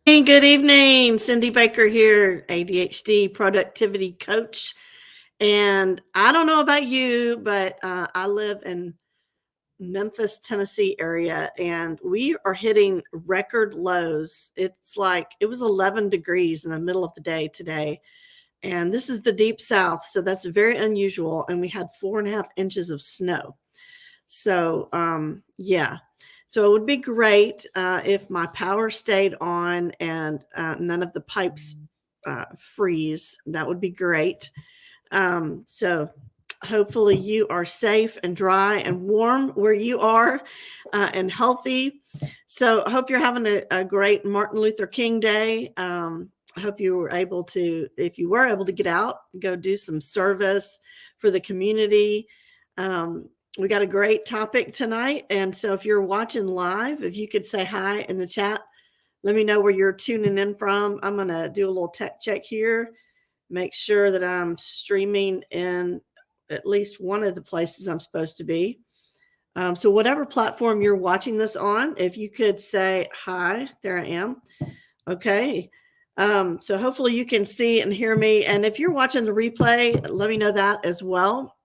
Hey, good evening. Cindy Baker here, ADHD productivity coach. And I don't know about you, but I live in Memphis, Tennessee area, and we are hitting record lows. It's like it was 11 degrees in the middle of the day today. And this is the deep south, so that's very unusual. And we had 4.5 inches of snow. So, yeah. So it would be great if my power stayed on and none of the pipes freeze. That would be great. So hopefully you are safe and dry and warm where you are and healthy. So I hope you're having a great Martin Luther King Day. I hope you were able to, if you were able to get out, go do some service for the community. We got a great topic tonight. And so if you're watching live, if you could say hi in the chat, let me know where you're tuning in from. I'm going to do a little tech check here, make sure that I'm streaming in at least one of the places I'm supposed to be. So whatever platform you're watching this on, if you could say hi, there I am. Okay. So hopefully you can see and hear me. And if you're watching the replay, let me know that as well.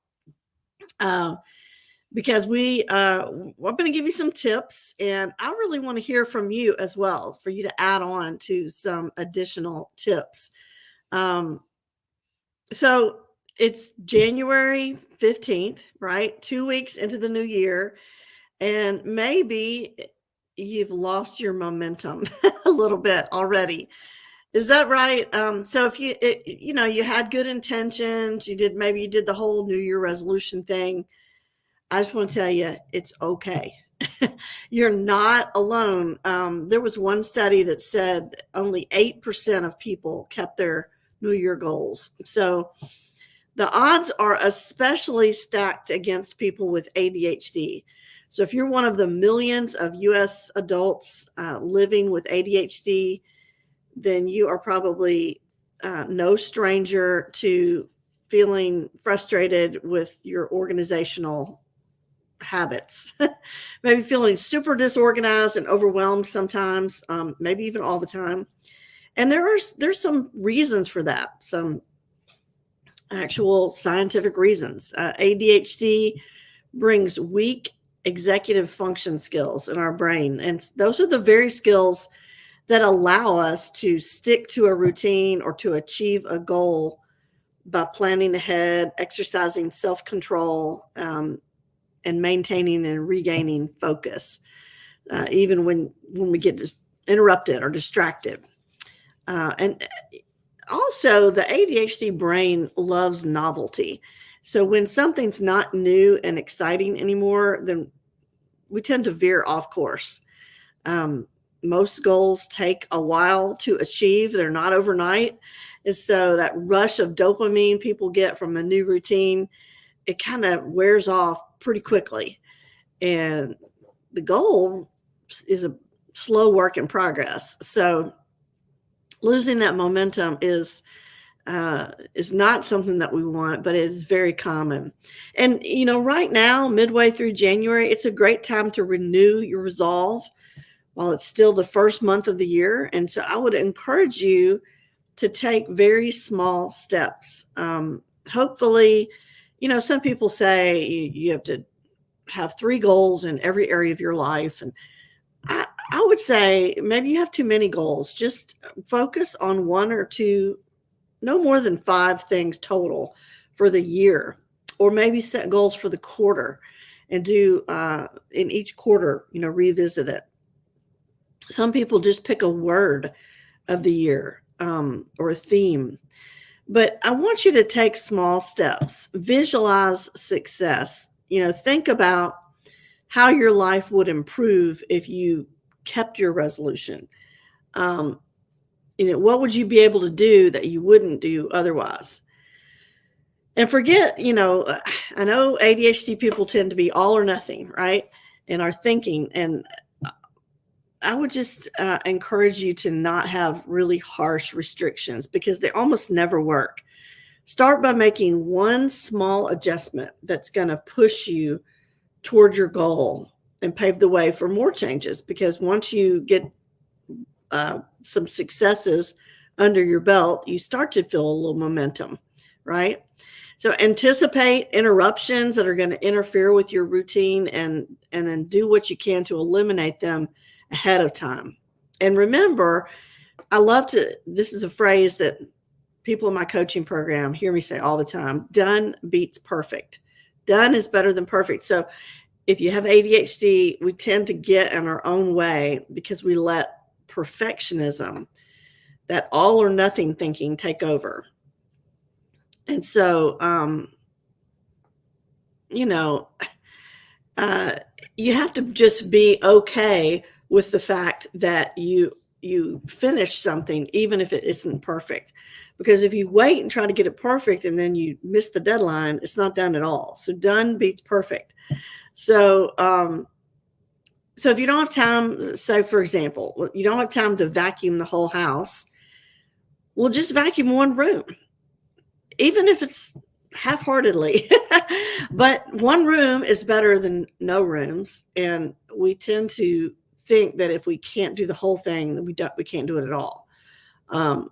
Because I'm going to give you some tips, and I really want to hear from you as well for you to add on to some additional tips. So it's January 15th, right? 2 weeks into the new year, and maybe you've lost your momentum a little bit already. Is that right? So if you had good intentions, maybe you did the whole New Year resolution thing. I just want to tell you, it's okay. You're not alone. There was one study that said only 8% of people kept their New Year goals. So the odds are especially stacked against people with ADHD. So if you're one of the millions of US adults living with ADHD, then you are probably no stranger to feeling frustrated with your organizational habits. Maybe feeling super disorganized and overwhelmed sometimes, maybe even all the time. And there's some reasons for that, some actual scientific reasons. ADHD brings weak executive function skills in our brain, and those are the very skills that allow us to stick to a routine or to achieve a goal by planning ahead, exercising self-control, and maintaining and regaining focus, even when we get interrupted or distracted. And also, the ADHD brain loves novelty. So when something's not new and exciting anymore, then we tend to veer off course. Most goals take a while to achieve. They're not overnight. And so that rush of dopamine people get from a new routine, it kind of wears off pretty quickly. And the goal is a slow work in progress. So losing that momentum is not something that we want, but it is very common. And right now, midway through January, it's a great time to renew your resolve while it's still the first month of the year. And so I would encourage you to take very small steps. Hopefully, some people say you have to have 3 goals in every area of your life. And I would say maybe you have too many goals. Just focus on 1 or 2, no more than 5 things total for the year, or maybe set goals for the quarter and do in each quarter, revisit it. Some people just pick a word of the year or a theme. But I want you to take small steps, visualize success. Think about how your life would improve if you kept your resolution. What would you be able to do that you wouldn't do otherwise? And forget, I know ADHD people tend to be all or nothing, right? In our thinking. And I would just encourage you to not have really harsh restrictions because they almost never work. Start by making one small adjustment that's going to push you toward your goal and pave the way for more changes. Because once you get some successes under your belt, you start to feel a little momentum, right? So anticipate interruptions that are going to interfere with your routine, and then do what you can to eliminate them ahead of time. And remember, this is a phrase that people in my coaching program hear me say all the time: done beats perfect. Done is better than perfect. So if you have ADHD, we tend to get in our own way because we let perfectionism, that all or nothing thinking, take over. And so, you know, uh, you have to just be okay with the fact that you finish something, even if it isn't perfect. Because if you wait and try to get it perfect and then you miss the deadline, it's not done at all. So done beats perfect. So, so if you don't have time, say for example, you don't have time to vacuum the whole house, well, just vacuum one room, even if it's half-heartedly. But one room is better than no rooms, and we tend to think that if we can't do the whole thing, then we can't do it at all. Um,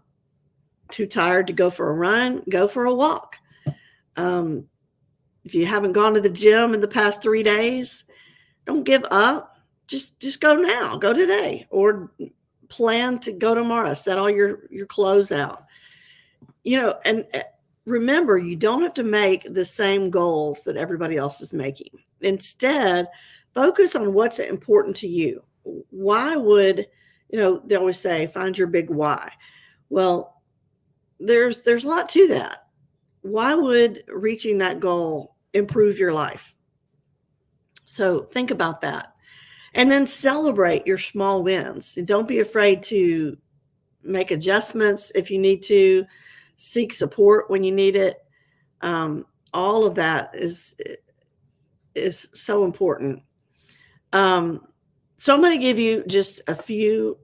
Too tired to go for a run, go for a walk. Um, if you haven't gone to the gym in the past 3 days, don't give up. Just go now. Go today, or plan to go tomorrow. Set all your clothes out. And remember, you don't have to make the same goals that everybody else is making. Instead, focus on what's important to you. Why would, they always say, find your big why. Well, there's a lot to that. Why would reaching that goal improve your life? So think about that. And then celebrate your small wins. And don't be afraid to make adjustments if you need to, seek support when you need it. All of that is so important. So I'm going to give you just a few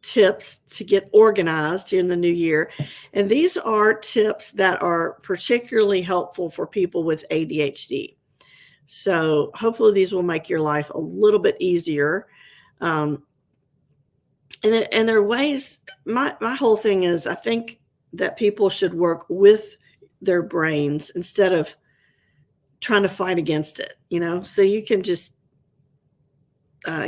tips to get organized here in the new year. And these are tips that are particularly helpful for people with ADHD. So hopefully these will make your life a little bit easier. And there are ways, my whole thing is, I think that people should work with their brains instead of trying to fight against it, so you can just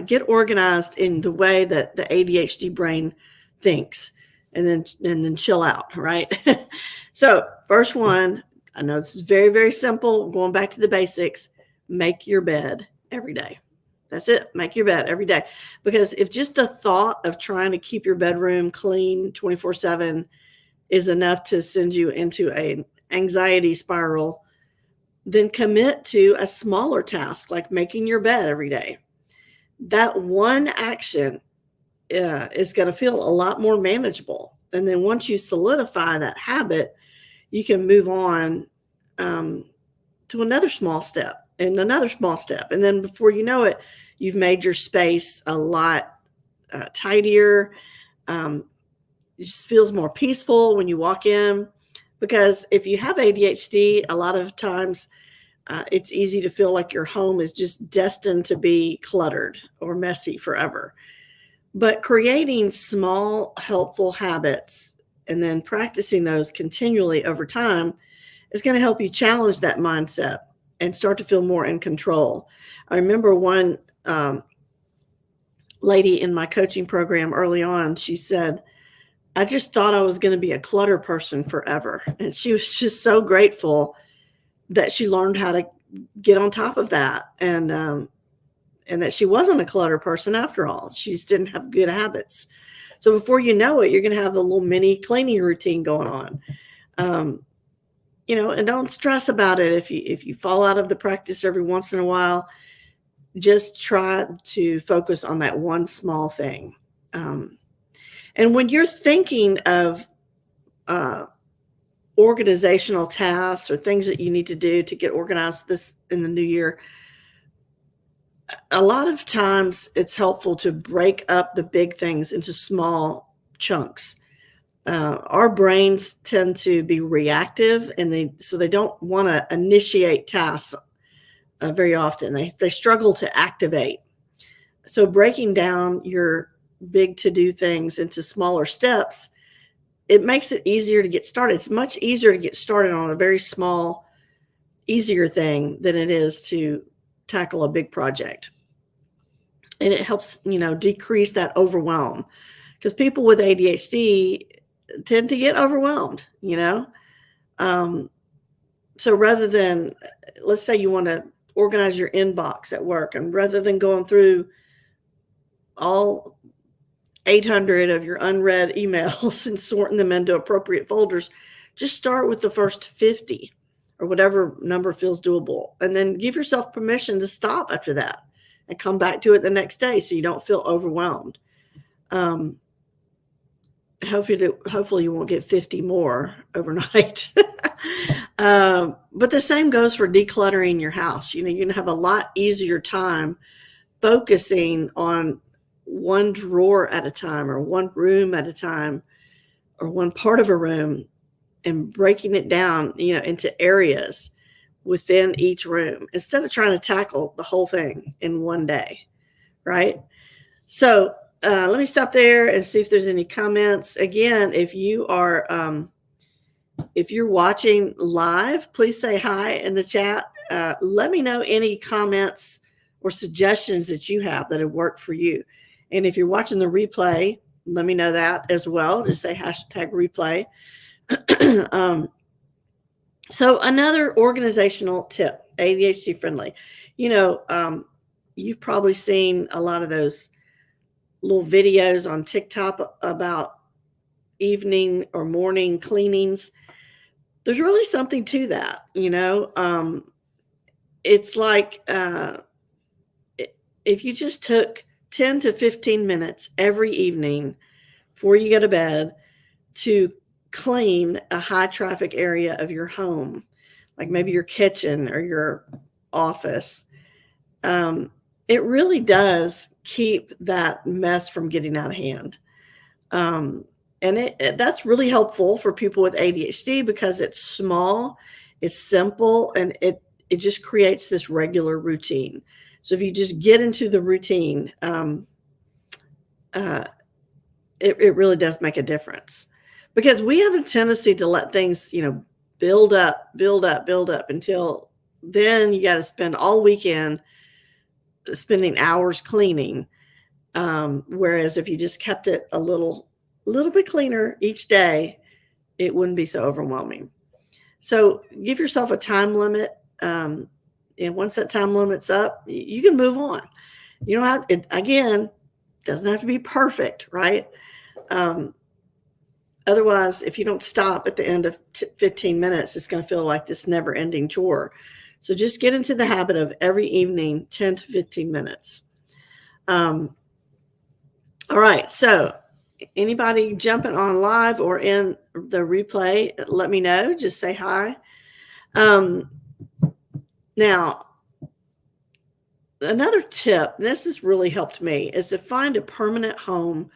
get organized in the way that the ADHD brain thinks, and then chill out, right? So first one, I know this is very, very simple, going back to the basics: make your bed every day. That's it. Make your bed every day. Because if just the thought of trying to keep your bedroom clean 24/7 is enough to send you into an anxiety spiral, then commit to a smaller task like making your bed every day. That one action is going to feel a lot more manageable. And then once you solidify that habit, you can move on to another small step and another small step. And then before you know it, you've made your space a lot tidier. It just feels more peaceful when you walk in, because if you have ADHD, a lot of times it's easy to feel like your home is just destined to be cluttered or messy forever. But creating small, helpful habits and then practicing those continually over time is going to help you challenge that mindset and start to feel more in control. I remember one lady in my coaching program early on, she said, I just thought I was going to be a clutter person forever. And she was just so grateful that she learned how to get on top of that. And that she wasn't a clutter person after all. She just didn't have good habits. So before you know it, you're going to have the little mini cleaning routine going on. And don't stress about it. If you fall out of the practice every once in a while, just try to focus on that one small thing. And when you're thinking of organizational tasks or things that you need to do to get organized this in the new year, a lot of times it's helpful to break up the big things into small chunks. Our brains tend to be reactive, and they don't want to initiate tasks very often. They struggle to activate. So breaking down your big to-do things into smaller steps, it makes it easier to get started. It's much easier to get started on a very small, easier thing than it is to tackle a big project. And it helps, decrease that overwhelm, because people with ADHD tend to get overwhelmed. Um, so rather than, let's say you want to organize your inbox at work, and rather than going through all 800 of your unread emails and sorting them into appropriate folders, just start with the first 50 or whatever number feels doable. And then give yourself permission to stop after that and come back to it the next day so you don't feel overwhelmed. Hopefully you won't get 50 more overnight. But the same goes for decluttering your house. You're going to have a lot easier time focusing on one drawer at a time, or one room at a time, or one part of a room, and breaking it down, into areas within each room, instead of trying to tackle the whole thing in one day, right? So let me stop there and see if there's any comments. Again, if you're watching live, please say hi in the chat. Let me know any comments or suggestions that you have that have worked for you. And if you're watching the replay, let me know that as well. Just say #replay. So another organizational tip, ADHD friendly. You've probably seen a lot of those little videos on TikTok about evening or morning cleanings. There's really something to that. It's like, if you just took 10 to 15 minutes every evening before you go to bed to clean a high traffic area of your home, like maybe your kitchen or your office, it really does keep that mess from getting out of hand. And that's really helpful for people with ADHD, because it's small, it's simple, and it just creates this regular routine. So if you just get into the routine, it really does make a difference, because we have a tendency to let things, build up until then you got to spend all weekend spending hours cleaning. Whereas if you just kept it a little bit cleaner each day, it wouldn't be so overwhelming. So give yourself a time limit. And once that time limit's up, you can move on. You don't have, it, again, doesn't have to be perfect, right? Otherwise, if you don't stop at the end of 15 minutes, it's going to feel like this never-ending chore. So just get into the habit of every evening, 10 to 15 minutes. All right. So anybody jumping on live or in the replay, let me know. Just say hi. Now, another tip, this has really helped me, is to find a permanent home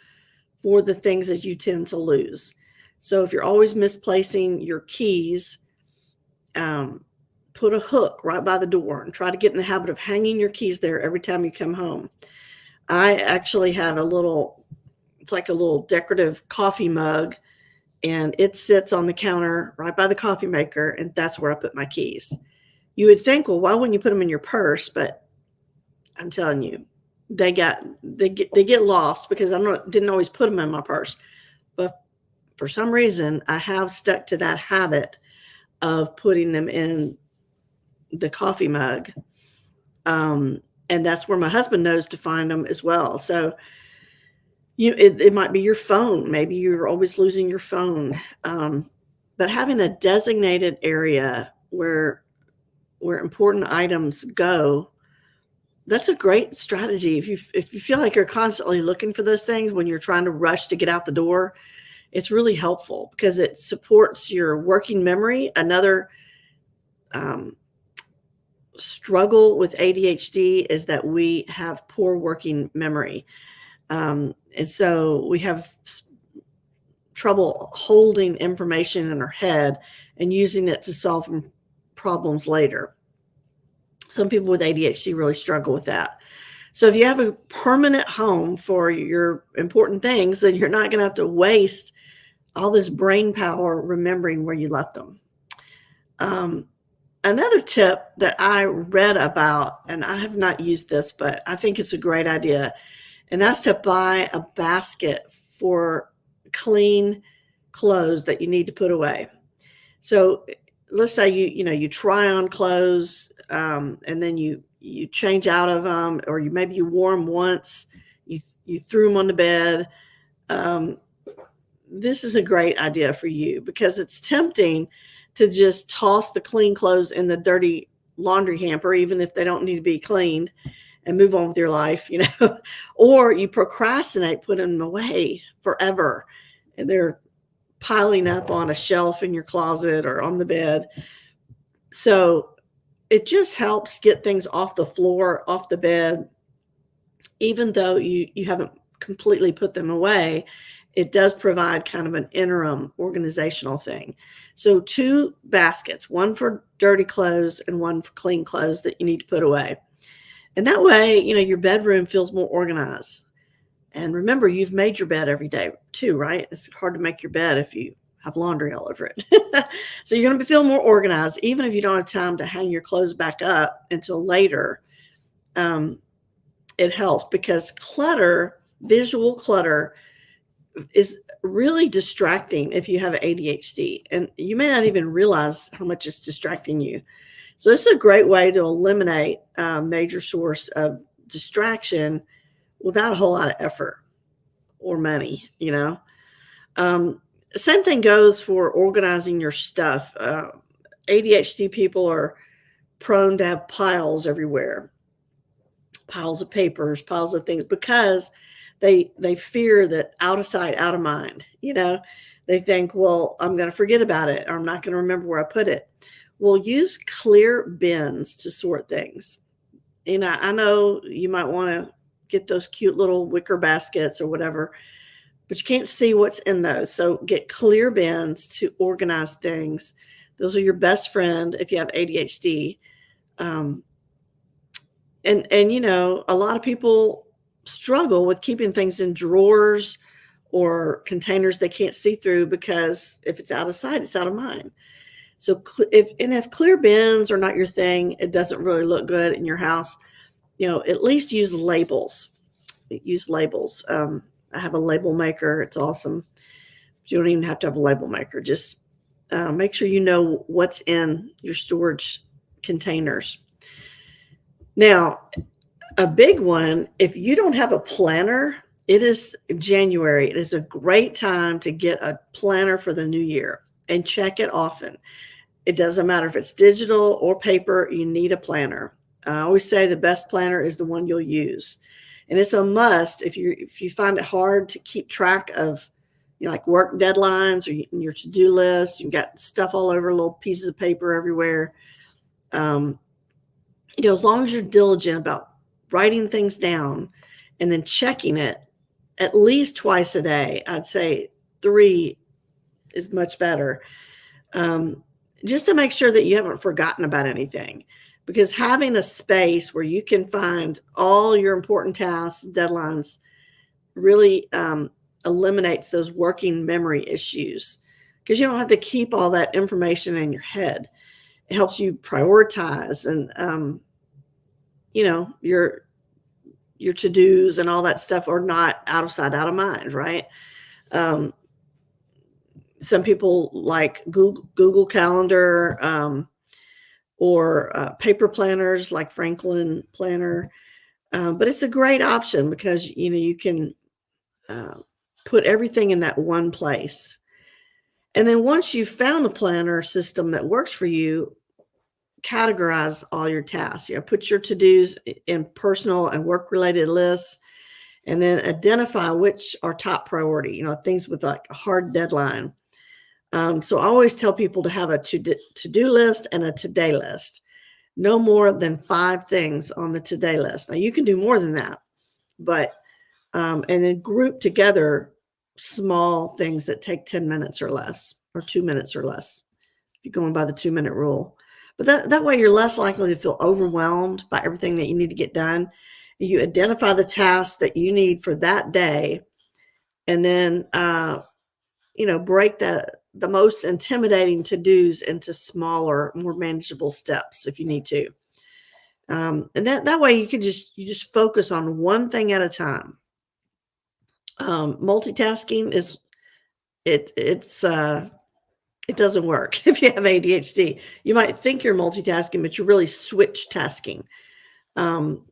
for the things that you tend to lose. So if you're always misplacing your keys, put a hook right by the door and try to get in the habit of hanging your keys there every time you come home. I actually have it's like a little decorative coffee mug, and it sits on the counter right by the coffee maker, and that's where I put my keys. You would think, well, why wouldn't you put them in your purse? But I'm telling you, they get lost, because I didn't always put them in my purse. But for some reason, I have stuck to that habit of putting them in the coffee mug. And that's where my husband knows to find them as well. So it might be your phone. Maybe you're always losing your phone. But having a designated area where important items go, that's a great strategy. If you feel like you're constantly looking for those things when you're trying to rush to get out the door, it's really helpful, because it supports your working memory. Another struggle with ADHD is that we have poor working memory. And so we have trouble holding information in our head and using it to solve problems later. Some people with ADHD really struggle with that. So if you have a permanent home for your important things, then you're not going to have to waste all this brain power remembering where you left them. Um, Another tip that I read about, and I have not used this, but I think it's a great idea, and that's to buy a basket for clean clothes that you need to put away. So let's say you try on clothes, and then you change out of them, or maybe you wore them once, you threw them on the bed. Um, this is a great idea for you because it's tempting to just toss the clean clothes in the dirty laundry hamper, even if they don't need to be cleaned, and move on with your life, or you procrastinate putting them away forever. And they're piling up on a shelf in your closet or on the bed. So it just helps get things off the floor, off the bed, even though you haven't completely put them away. It does provide kind of an interim organizational thing. So 2 baskets, one for dirty clothes and one for clean clothes that you need to put away. And that way, your bedroom feels more organized. And remember, you've made your bed every day too, right? It's hard to make your bed if you have laundry all over it. So you're going to feel more organized, even if you don't have time to hang your clothes back up until later. It helps because visual clutter, is really distracting if you have ADHD, and you may not even realize how much it's distracting you. So this is a great way to eliminate a major source of distraction without a whole lot of effort or money. Same thing goes for organizing your stuff. ADHD people are prone to have piles everywhere, piles of papers, piles of things, because they fear that out of sight, out of mind. They think, well, I'm going to forget about it, or I'm not going to remember where I put it. Well, use clear bins to sort things. I know you might want to get those cute little wicker baskets or whatever, but you can't see what's in those. So get clear bins to organize things. Those are your best friend if you have ADHD. And a lot of people struggle with keeping things in drawers or containers they can't see through, because if it's out of sight, it's out of mind. So if clear bins are not your thing, it doesn't really look good in your house. At least use labels. Use labels. I have a label maker. It's awesome. You don't even have to have a label maker. Just make sure you know what's in your storage containers. Now, a big one, if you don't have a planner, it is January. It is a great time to get a planner for the new year and check it often. It doesn't matter if it's digital or paper, you need a planner. I always say the best planner is the one you'll use. And it's a must if you find it hard to keep track of, like work deadlines or your to-do list. You've got stuff all over, little pieces of paper everywhere. As long as you're diligent about writing things down and then checking it at least twice a day, I'd say 3 is much better. Just to make sure that you haven't forgotten about anything, because having a space where you can find all your important tasks, deadlines, really eliminates those working memory issues, because you don't have to keep all that information in your head. It helps you prioritize, and your to-dos and all that stuff are not out of sight, out of mind, right? Some people like Google Calendar, or paper planners like Franklin Planner. But it's a great option because, you can put everything in that one place. And then once you've found a planner system that works for you, categorize all your tasks. Put your to-dos in personal and work-related lists, and then identify which are top priority, things with like a hard deadline. So I always tell people to have a to-do list and a today list. No more than 5 things on the today list. Now you can do more than that, but and then group together small things that take 10 minutes or less, or 2 minutes or less, if you're going by the 2-minute rule. But that way you're less likely to feel overwhelmed by everything that you need to get done. You identify the tasks that you need for that day, and then break the most intimidating to-dos into smaller, more manageable steps if you need to. And that way you just focus on one thing at a time. Multitasking is it doesn't work if you have ADHD. You might think you're multitasking, but you're really switch tasking. Um,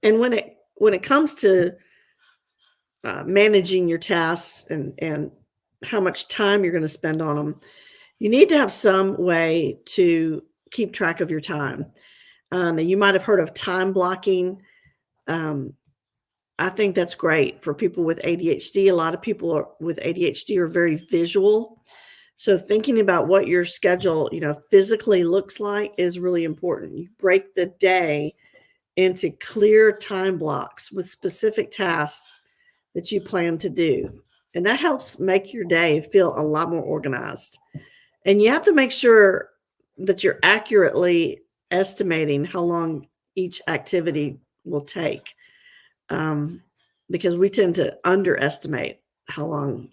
and when it comes to managing your tasks and how much time you're going to spend on them, you need to have some way to keep track of your time. Now you might have heard of time blocking. Um, I think that's great for people with ADHD. A lot of people with ADHD are very visual. So thinking about what your schedule, physically looks like is really important. You break the day into clear time blocks with specific tasks that you plan to do. And that helps make your day feel a lot more organized. And you have to make sure that you're accurately estimating how long each activity will take, um, because we tend to underestimate how long,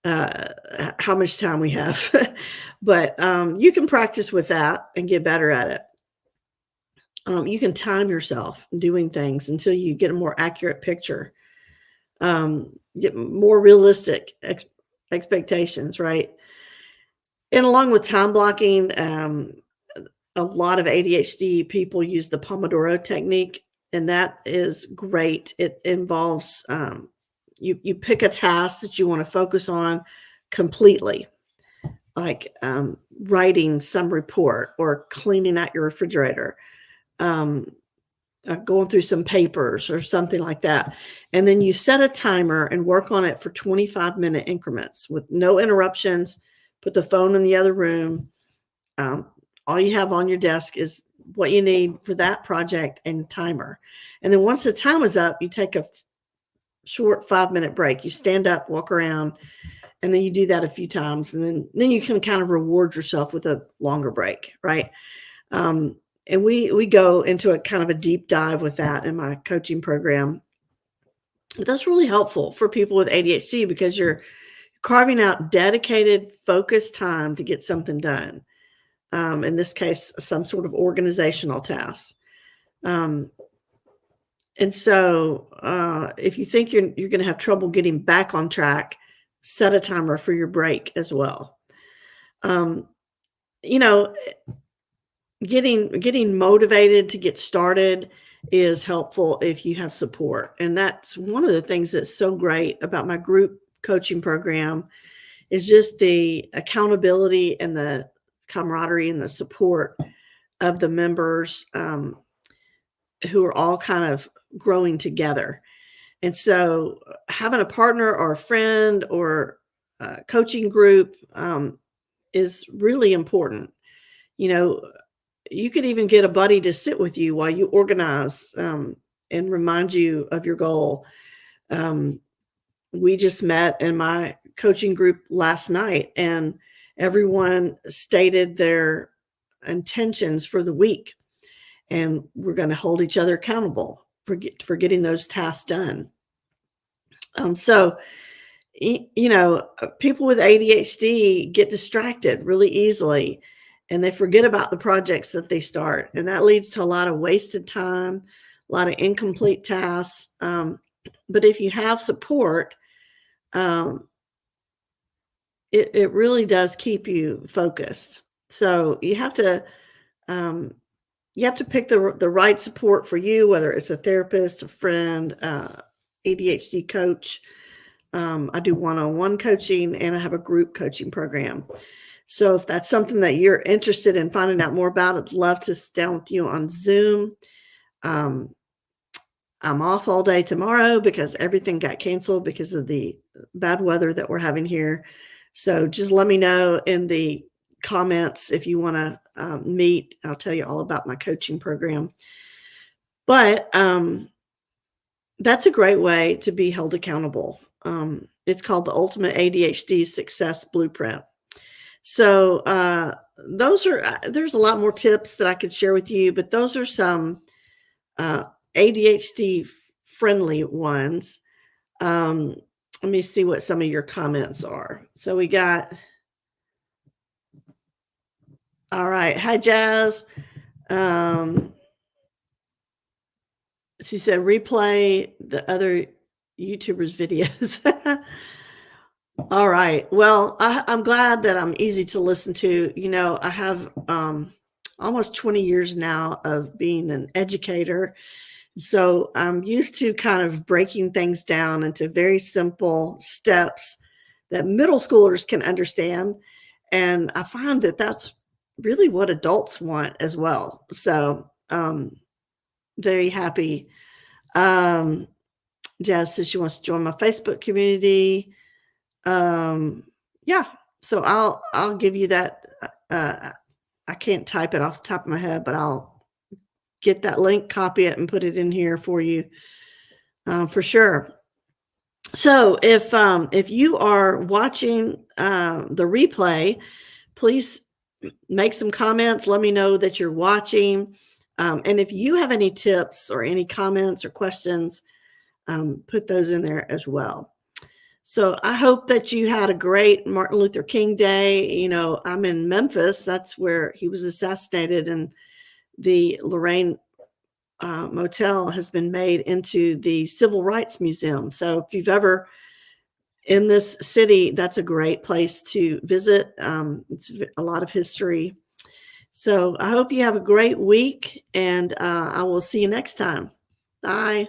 how much time we have. But you can practice with that and get better at it. You can time yourself doing things until you get a more accurate picture, get more realistic expectations, right? And along with time blocking, a lot of ADHD people use the Pomodoro technique, and that is great. It involves you pick a task that you want to focus on completely, like writing some report or cleaning out your refrigerator, um, going through some papers or something like that. And then you set a timer and work on it for 25-minute increments with no interruptions. Put the phone in the other room. Um, all you have on your desk is what you need for that project and timer. And then once the time is up, you take a short 5-minute break. You stand up, walk around, and then you do that a few times. And then you can kind of reward yourself with a longer break, right? Um, and we go into a kind of a deep dive with that in my coaching program. But that's really helpful for people with ADHD because you're carving out dedicated, focused time to get something done. In this case, some sort of organizational task. Um, and so, if you think you're going to have trouble getting back on track, set a timer for your break as well. Um, you know, getting motivated to get started is helpful if you have support, and that's one of the things that's so great about my group coaching program is just the accountability and the camaraderie and the support of the members, who are all kind of growing together. And so having a partner or a friend or a coaching group, is really important. You know, you could even get a buddy to sit with you while you organize, and remind you of your goal. Um, we just met in my coaching group last night, and everyone stated their intentions for the week, and we're going to hold each other accountable for getting those tasks done. So people with ADHD get distracted really easily and they forget about the projects that they start. And that leads to a lot of wasted time, a lot of incomplete tasks. But if you have support, um, it really does keep you focused. So um, you have to pick the right support for you, whether it's a therapist, a friend, ADHD coach. I do one-on-one coaching and I have a group coaching program. So if that's something that you're interested in finding out more about, I'd love to sit down with you on Zoom. Um, I'm off all day tomorrow because everything got canceled because of the bad weather that we're having here. So just let me know in the comments if you want to meet. I'll tell you all about my coaching program. But that's a great way to be held accountable. It's called the Ultimate ADHD Success Blueprint. So there's a lot more tips that I could share with you, but those are some ADHD friendly ones. Um, Let me see what some of your comments are. So we got, all right. Hi, Jazz. Um, she said, replay the other YouTubers' videos. All right. Well, I'm glad that I'm easy to listen to. I have almost 20 years now of being an educator. So I'm used to kind of breaking things down into very simple steps that middle schoolers can understand. And I find that that's really what adults want as well. So very happy. Um, Jazz says she wants to join my Facebook community. Um, yeah, so I'll give you that. I can't type it off the top of my head, but I'll get that link, copy it, and put it in here for you for sure. So if you are watching the replay, please make some comments. Let me know that you're watching. And if you have any tips or any comments or questions, put those in there as well. So I hope that you had a great Martin Luther King Day. I'm in Memphis. That's where he was assassinated, and the Lorraine Motel has been made into the Civil Rights Museum. So if you've ever in this city, that's a great place to visit. It's a lot of history. So I hope you have a great week, and I will see you next time. Bye.